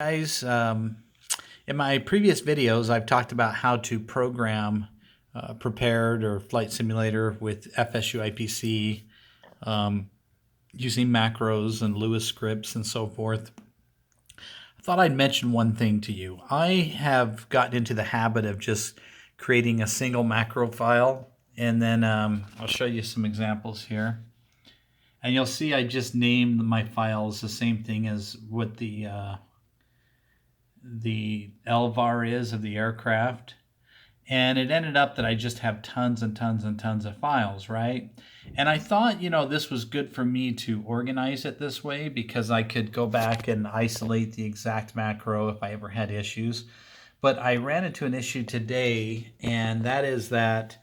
Guys, in my previous videos, I've talked about how to program prepared or flight simulator with FSUIPC using macros and Lewis scripts and so forth. I thought I'd mention one thing to you. I have gotten into the habit of just creating a single macro file, and then I'll show you some examples here. And you'll see I just named my files the same thing as what the LVAR is of the aircraft. And it ended up that I just have tons and tons and tons of files, right? And I thought, this was good for me to organize it this way because I could go back and isolate the exact macro if I ever had issues. But I ran into an issue today, and that is that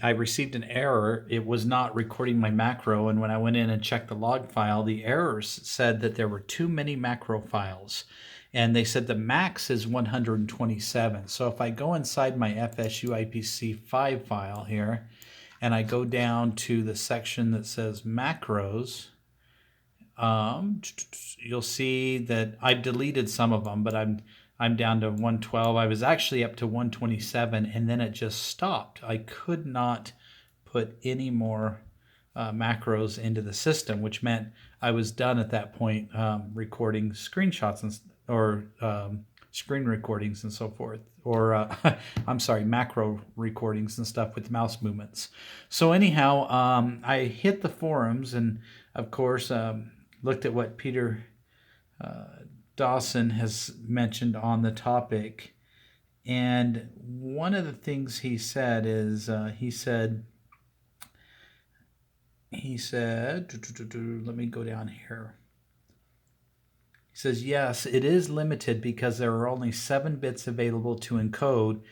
I received an error. It was not recording my macro, and when I went in and checked the log file, the errors said that there were too many macro files. And they said the max is 127. So if I go inside my FSUIPC 5 file here, and I go down to the section that says macros, you'll see that I've deleted some of them, but I'm down to 112. I was actually up to 127, and then it just stopped. I could not put any more macros into the system, which meant I was done at that point recording screenshots or screen recordings and so forth, or I'm sorry, macro recordings and stuff with mouse movements. So anyhow, I hit the forums and, of course, looked at what Peter Dawson has mentioned on the topic. And one of the things he said is, he said, let me go down here. He says, yes, it is limited because there are only 7 bits available to encode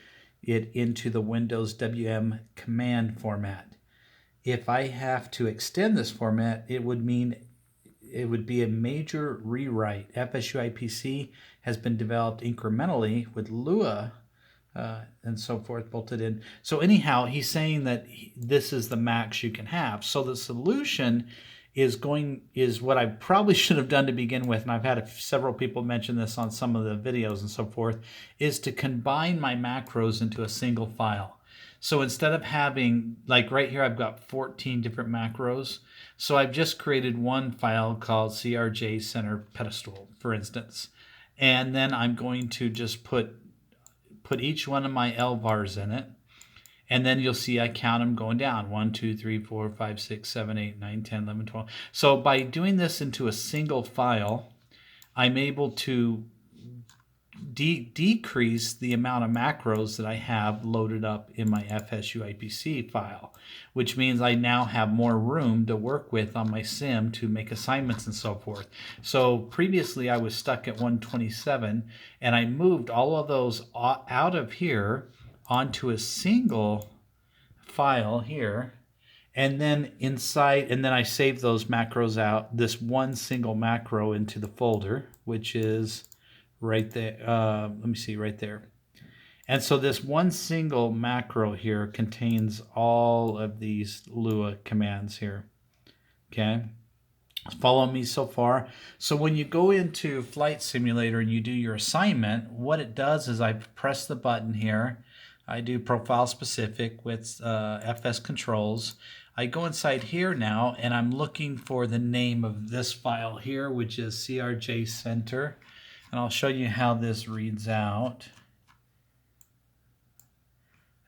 it into the Windows WM command format. If I have to extend this format, it would be a major rewrite. FSUIPC has been developed incrementally with Lua and so forth bolted in. So anyhow, he's saying that this is the max you can have. So the solution is what I probably should have done to begin with, and I've had several people mention this on some of the videos and so forth, is to combine my macros into a single file. So instead of having, like right here, I've got 14 different macros. So I've just created one file called CRJ Center Pedestal, for instance. And then I'm going to just put each one of my LVARs in it. And then you'll see I count them going down. 1, 2, 3, 4, 5, 6, 7, 8, 9, 10, 11, 12. So by doing this into a single file, I'm able to decrease the amount of macros that I have loaded up in my FSUIPC file, which means I now have more room to work with on my sim to make assignments and so forth. So previously I was stuck at 127, and I moved all of those out of here onto a single file here, and then I save those macros out, this one single macro into the folder, which is right there. Let me see, right there. And so this one single macro here contains all of these Lua commands here. Okay, follow me so far. So when you go into Flight Simulator and you do your assignment, what it does is I press the button here. I do profile specific with FS controls. I go inside here now, and I'm looking for the name of this file here, which is CRJ Center. And I'll show you how this reads out.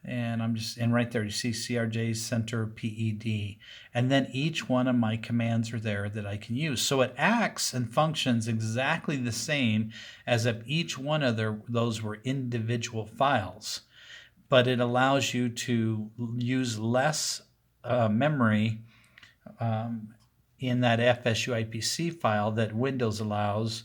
And right there you see CRJ Center PED. And then each one of my commands are there that I can use. So it acts and functions exactly the same as if each one of those were individual files. But it allows you to use less memory in that FSUIPC file that Windows allows.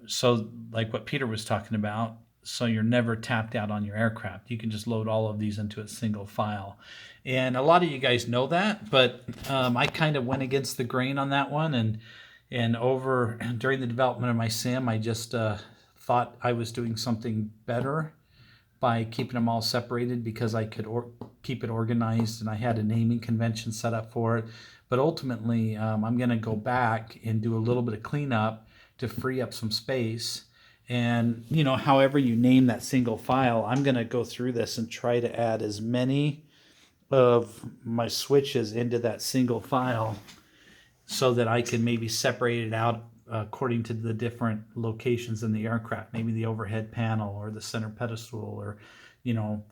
So like what Peter was talking about, so you're never tapped out on your aircraft. You can just load all of these into a single file. And a lot of you guys know that, but I kind of went against the grain on that one. And during the development of my sim, I just thought I was doing something better by keeping them all separated because I could keep it organized, and I had a naming convention set up for it. But ultimately, I'm going to go back and do a little bit of cleanup to free up some space. And, you know, however you name that single file, I'm going to go through this and try to add as many of my switches into that single file so that I can maybe separate it out according to the different locations in the aircraft, maybe the overhead panel or the center pedestal or, you know,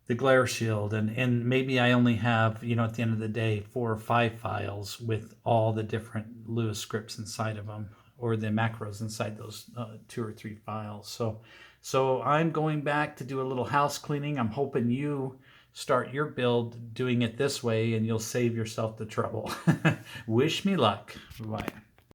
the glare shield. And maybe I only have, you know, at the end of the day, 4 or 5 files with all the different Lewis scripts inside of them, or the macros inside those 2 or 3 files. So I'm going back to do a little house cleaning. I'm hoping you start your build doing it this way and you'll save yourself the trouble. Wish me luck. Bye.